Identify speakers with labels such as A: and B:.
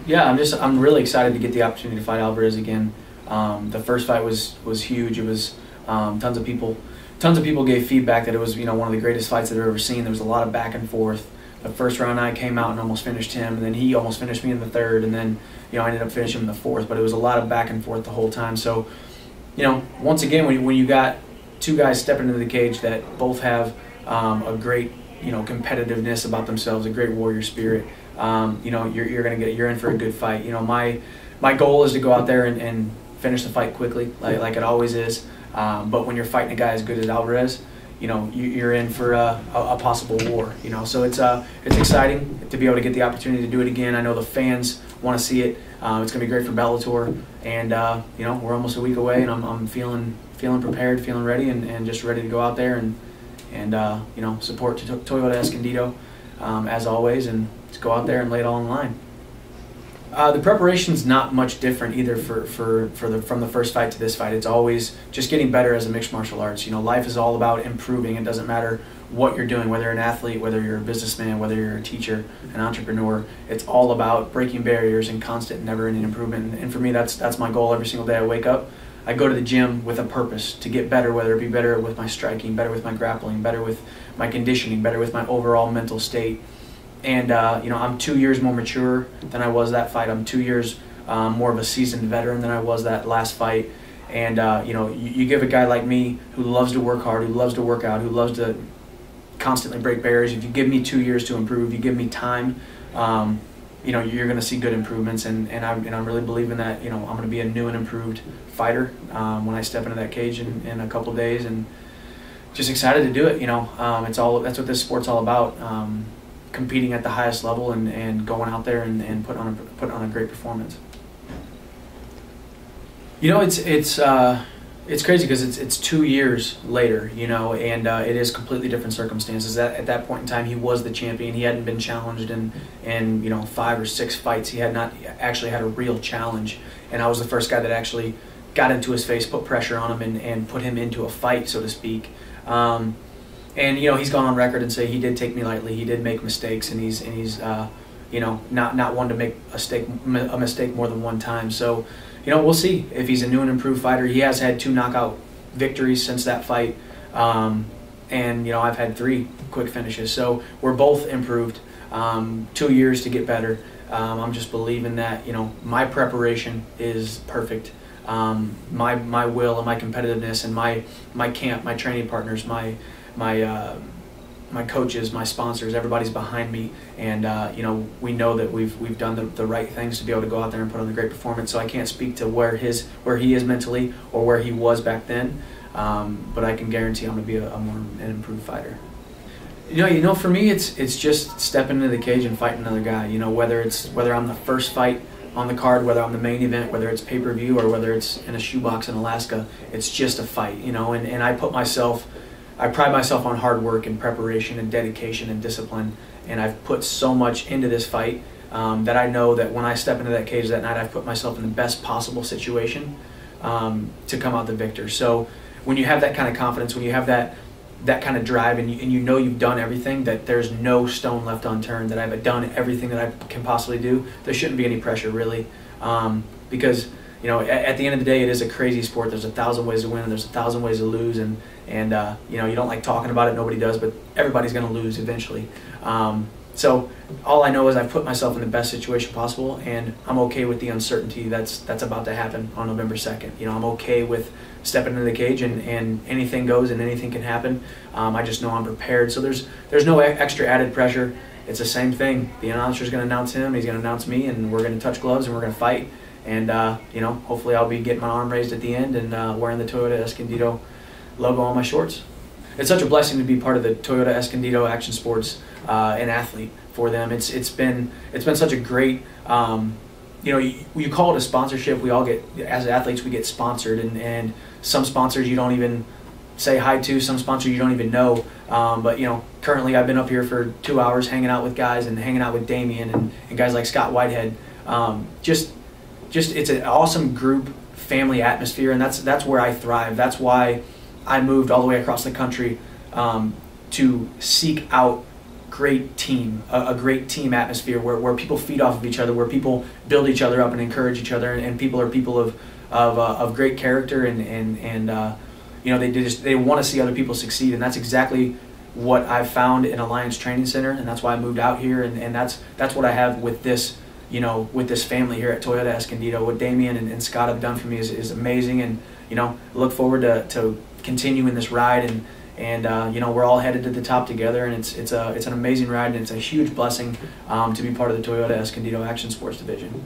A: Yeah, I'm really excited to get the opportunity to fight Alvarez again. The first fight was huge. It was tons of people gave feedback that it was one of the greatest fights that I've ever seen. There was a lot of back and forth. The first round I came out and almost finished him, and then he almost finished me in the third, and then I ended up finishing him in the fourth. But it was a lot of back and forth the whole time. So once again, when you got two guys stepping into the cage that both have a great competitiveness about themselves, a great warrior spirit, you're in for a good fight. My goal is to go out there and finish the fight quickly, like it always is. But when you're fighting a guy as good as Alvarez, you're in for a possible war. So it's exciting to be able to get the opportunity to do it again. I know the fans want to see it. It's gonna be great for Bellator, and we're almost a week away, and I'm feeling prepared, feeling ready, and just ready to go out there and support Toyota Escondido as always, and to go out there and lay it all on the line. The preparation's not much different either from the first fight to this fight. It's always just getting better as a mixed martial arts. Life is all about improving. It doesn't matter what you're doing, whether you're an athlete, whether you're a businessman, whether you're a teacher, an entrepreneur. It's all about breaking barriers and constant, never-ending improvement. And for me, that's my goal every single day I wake up. I go to the gym with a purpose to get better, whether it be better with my striking, better with my grappling, better with my conditioning, better with my overall mental state. And I'm 2 years more mature than I was that fight. I'm 2 years more of a seasoned veteran than I was that last fight. And you give a guy like me who loves to work hard, who loves to work out, who loves to constantly break barriers. If you give me 2 years to improve, you give me time, you're going to see good improvements. And I'm really believing that I'm going to be a new and improved fighter when I step into that cage in a couple of days. And just excited to do it. That's what this sport's all about. Competing at the highest level and going out there and put on a great performance. It's crazy because it's 2 years later, and it is completely different circumstances. At that point in time, he was the champion. He hadn't been challenged in 5 or 6 fights. He had not actually had a real challenge, and I was the first guy that actually got into his face, put pressure on him, and put him into a fight, so to speak. And he's gone on record and say he did take me lightly. He did make mistakes, and he's not one to make a mistake more than one time. So we'll see if he's a new and improved fighter. He has had 2 knockout victories since that fight, and I've had 3 quick finishes. So we're both improved. 2 years to get better. I'm just believing that my preparation is perfect. My will and my competitiveness and my camp, my training partners, my coaches, my sponsors, everybody's behind me, and we know that we've done the right things to be able to go out there and put on a great performance. So I can't speak to where he is mentally or where he was back then, but I can guarantee I'm going to be an improved fighter. For me, it's just stepping into the cage and fighting another guy. Whether I'm the first fight on the card, whether I'm the main event, whether it's pay-per-view or whether it's in a shoebox in Alaska, it's just a fight. And I pride myself on hard work and preparation and dedication and discipline, and I've put so much into this fight that I know that when I step into that cage that night, I've put myself in the best possible situation to come out the victor. So when you have that kind of confidence, when you have that kind of drive, and you've done everything, that there's no stone left unturned, that I've done everything that I can possibly do, there shouldn't be any pressure really, because at the end of the day, it is a crazy sport. There's 1,000 ways to win, and there's 1,000 ways to lose, and you don't like talking about it. Nobody does, but everybody's going to lose eventually. So all I know is I've put myself in the best situation possible, and I'm okay with the uncertainty that's about to happen on November 2nd. I'm okay with stepping into the cage, and anything goes and anything can happen. I just know I'm prepared. So there's no extra added pressure. It's the same thing. The announcer's going to announce him, he's going to announce me, and we're going to touch gloves and we're going to fight. And hopefully I'll be getting my arm raised at the end and wearing the Toyota Escondido logo on my shorts. It's such a blessing to be part of the Toyota Escondido Action Sports, an athlete for them. It's been such a great, you call it a sponsorship. We all get, as athletes, we get sponsored, and some sponsors you don't even say hi to, some sponsors you don't even know. But currently I've been up here for 2 hours hanging out with guys and hanging out with Damien and guys like Scott Whitehead. Just it's an awesome group family atmosphere, and that's where I thrive. That's why I moved all the way across the country to seek out great team, a great team atmosphere where people feed off of each other, where people build each other up and encourage each other, and people are people of great character, and you know, they want to see other people succeed, and that's exactly what I've found in Alliance Training Center, and that's why I moved out here, and that's what I have with this, you know, with this family here at Toyota Escondido. What Damian and Scott have done for me is amazing, and you know, I look forward to continuing this ride, and you know, we're all headed to the top together, and it's an amazing ride, and it's a huge blessing to be part of the Toyota Escondido Action Sports Division.